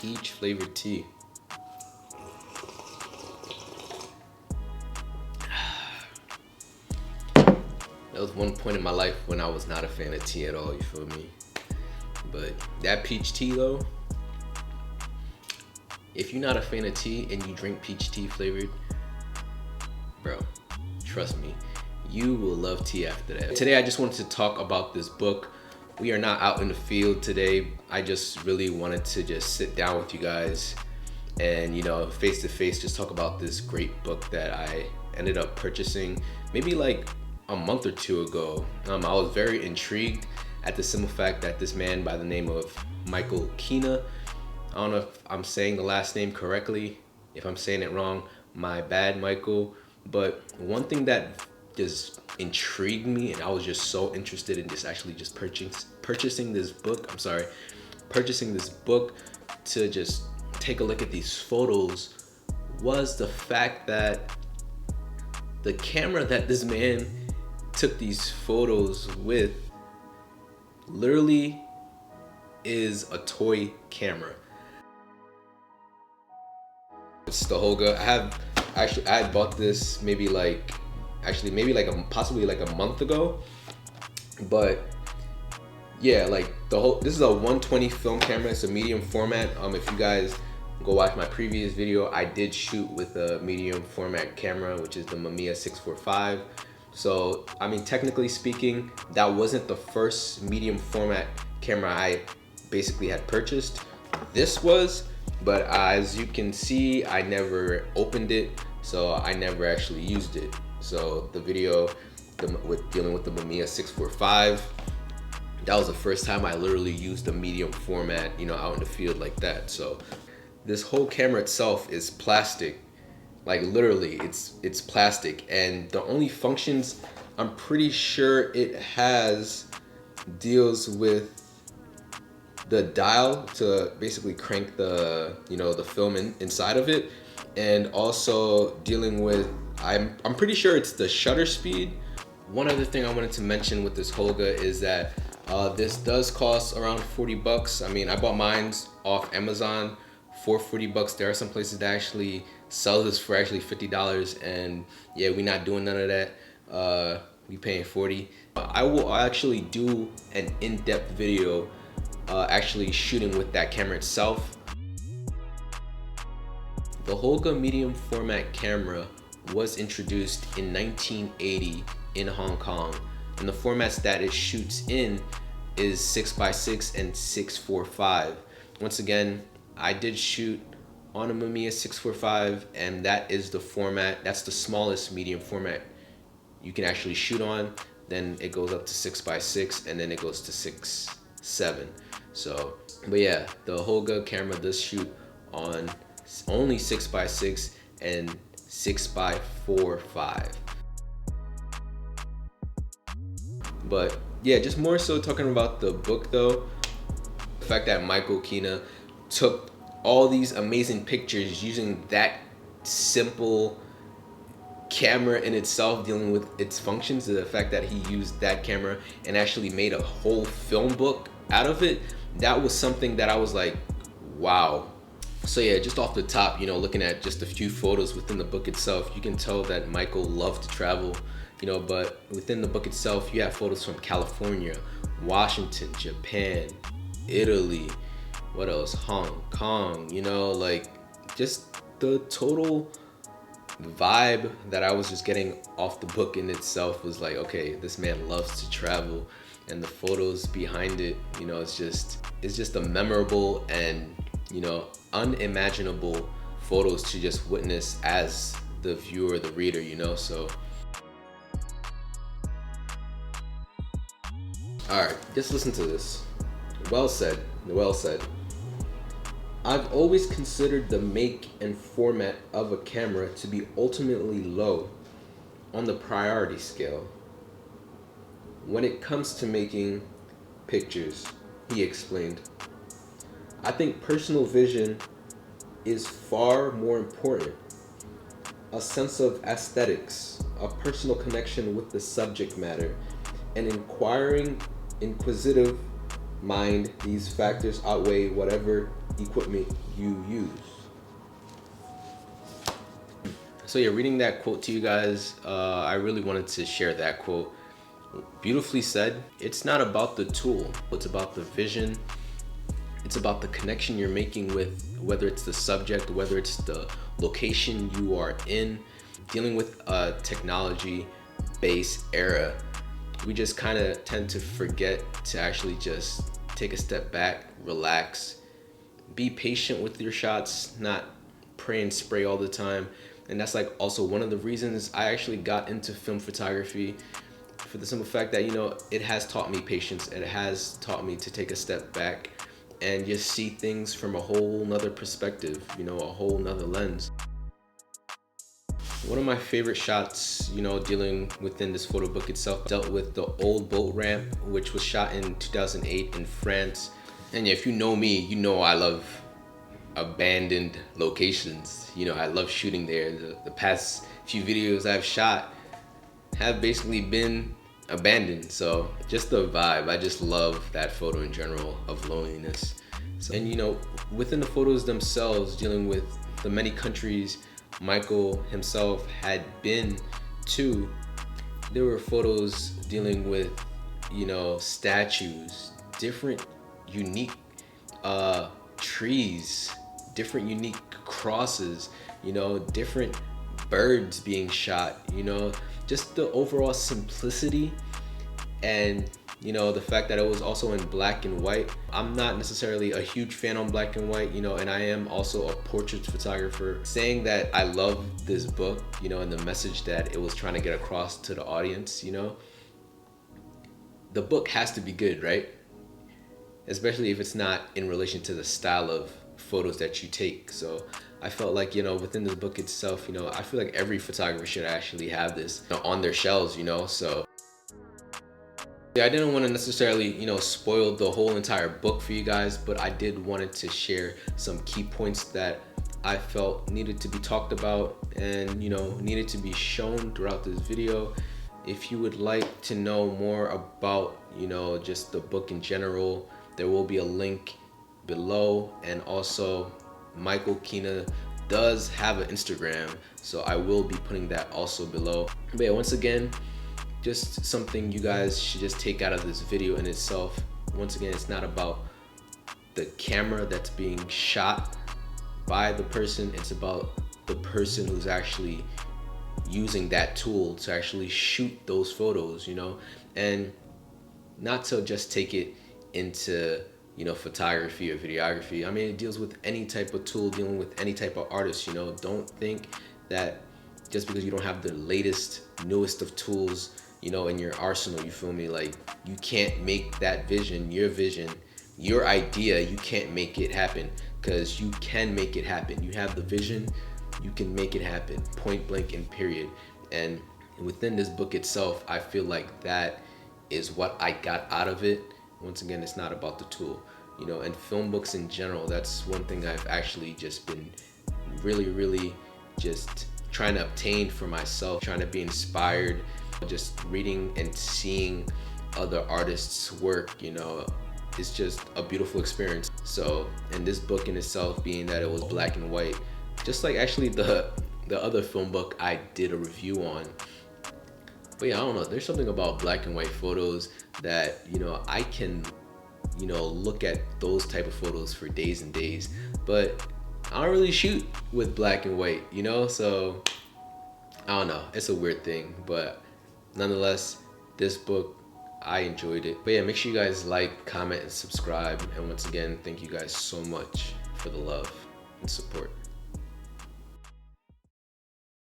peach flavored tea. That was one point in my life when I was not a fan of tea at all, you feel me? But that peach tea though, if you're not a fan of tea and you drink peach tea flavored, bro, trust me, you will love tea after that. Today I just wanted to talk about this book. We are not out in the field today. I just really wanted to just sit down with you guys and, you know, face to face, just talk about this great book that I ended up purchasing maybe like a month or two ago. I was very intrigued at the simple fact that this man by the name of Michael Kenna, I don't know if I'm saying the last name correctly. If I'm saying it wrong, my bad, Michael. But one thing that just intrigued me, and I was just so interested in just purchasing this book. Purchasing this book to just take a look at these photos, was the fact that the camera that this man took these photos with literally is a toy camera. It's the HOLGA. I had bought this maybe possibly like a month ago, but yeah, like this is a 120 film camera. It's a medium format. If you guys go watch my previous video, I did shoot with a medium format camera, which is the Mamiya 645. So, I mean, technically speaking, that wasn't the first medium format camera I basically had purchased. This was, but as you can see, I never opened it, so I never actually used it. So the video with dealing with the Mamiya 645, that was the first time I literally used a medium format, you know, out in the field like that. So this whole camera itself is plastic. Like literally, it's plastic, and the only functions I'm pretty sure it has deals with the dial to basically crank the, you know, the film inside of it, and also dealing with, I'm pretty sure it's the shutter speed. One other thing I wanted to mention with this HOLGA is that this does cost around 40 bucks. I mean, I bought mine off Amazon for 40 bucks. There are some places that actually sell this for actually $50, and yeah, we're not doing none of that. We paying 40. I will actually do an in-depth video actually shooting with that camera itself. The HOLGA medium format camera was introduced in 1980 in Hong Kong, and the formats that it shoots in is 6x6 and 645. Once again, I did shoot on a Mamiya 645, and that is the format, that's the smallest medium format you can actually shoot on. Then it goes up to 6x6, and then it goes to 6.7. So, but yeah, the HOLGA camera does shoot on only 6x6 and 6x4.5. But yeah, just more so talking about the book though, the fact that Michael Kenna took all these amazing pictures using that simple camera in itself, dealing with its functions, the fact that he used that camera and actually made a whole film book out of it, that was something that I was like, wow. So yeah, just off the top, you know, looking at just a few photos within the book itself, you can tell that Michael loved to travel, you know, but within the book itself, you have photos from California, Washington, Japan, Italy, what else, Hong Kong, you know, like just the total vibe that I was just getting off the book in itself was like, okay, this man loves to travel, and the photos behind it, you know, it's just a memorable and, you know, unimaginable photos to just witness as the viewer, the reader, you know. So all right, just listen to this. Well said. I've always considered the make and format of a camera to be ultimately low on the priority scale when it comes to making pictures, he explained. I think personal vision is far more important. A sense of aesthetics, a personal connection with the subject matter, an inquisitive mind, these factors outweigh whatever equipment you use. So yeah, reading that quote to you guys, I really wanted to share that quote. Beautifully said. It's not about the tool, it's about the vision. It's about the connection you're making with, whether it's the subject, whether it's the location you are in. Dealing with a technology-based era, we just kind of tend to forget to actually just take a step back, relax, be patient with your shots, not pray and spray all the time. And that's like also one of the reasons I actually got into film photography, for the simple fact that, you know, it has taught me patience. It has taught me to take a step back and just see things from a whole nother perspective, you know, a whole nother lens. One of my favorite shots, you know, dealing within this photo book itself, dealt with the old boat ramp, which was shot in 2008 in France. And yeah, if you know me, you know I love abandoned locations. You know, I love shooting there. The past few videos I've shot have basically been abandoned. So just the vibe, I just love that photo in general of loneliness. So, and you know, within the photos themselves, dealing with the many countries Michael himself had been to, there were photos dealing with, you know, statues, different unique trees, different unique crosses, you know, different birds being shot, you know, just the overall simplicity. And you know, the fact that it was also in black and white. I'm not necessarily a huge fan on black and white, you know, and I am also a portrait photographer. Saying that I love this book, you know, and the message that it was trying to get across to the audience, you know, the book has to be good, right? Especially if it's not in relation to the style of photos that you take. So I felt like, you know, within the book itself, you know, I feel like every photographer should actually have this, you know, on their shelves, you know. So yeah, I didn't want to necessarily, you know, spoil the whole entire book for you guys, but I did wanted to share some key points that I felt needed to be talked about and, you know, needed to be shown throughout this video. If you would like to know more about, you know, just the book in general, there will be a link below. And also Michael Kenna does have an Instagram, so I will be putting that also below. But yeah, once again, just something you guys should just take out of this video in itself. Once again, it's not about the camera that's being shot by the person, it's about the person who's actually using that tool to actually shoot those photos, you know, and not to just take it into, you know, photography or videography. I mean, it deals with any type of tool, dealing with any type of artist, you know. Don't think that just because you don't have the latest, newest of tools, you know, in your arsenal, you feel me, like you can't make that vision, your idea, you can't make it happen, because you can make it happen. You have the vision, you can make it happen, point blank and period. And within this book itself, I feel like that is what I got out of it. Once again, it's not about the tool, you know. And film books in general, that's one thing I've actually just been really just trying to obtain for myself, trying to be inspired, just reading and seeing other artists' work, you know. It's just a beautiful experience. So, and this book in itself, being that it was black and white, just like actually the other film book I did a review on. But yeah, I don't know, there's something about black and white photos that, you know, I can, you know, look at those type of photos for days and days, but I don't really shoot with black and white, you know. So I don't know, it's a weird thing, but nonetheless, this book, I enjoyed it. But yeah, make sure you guys like, comment, and subscribe. And once again, thank you guys so much for the love and support.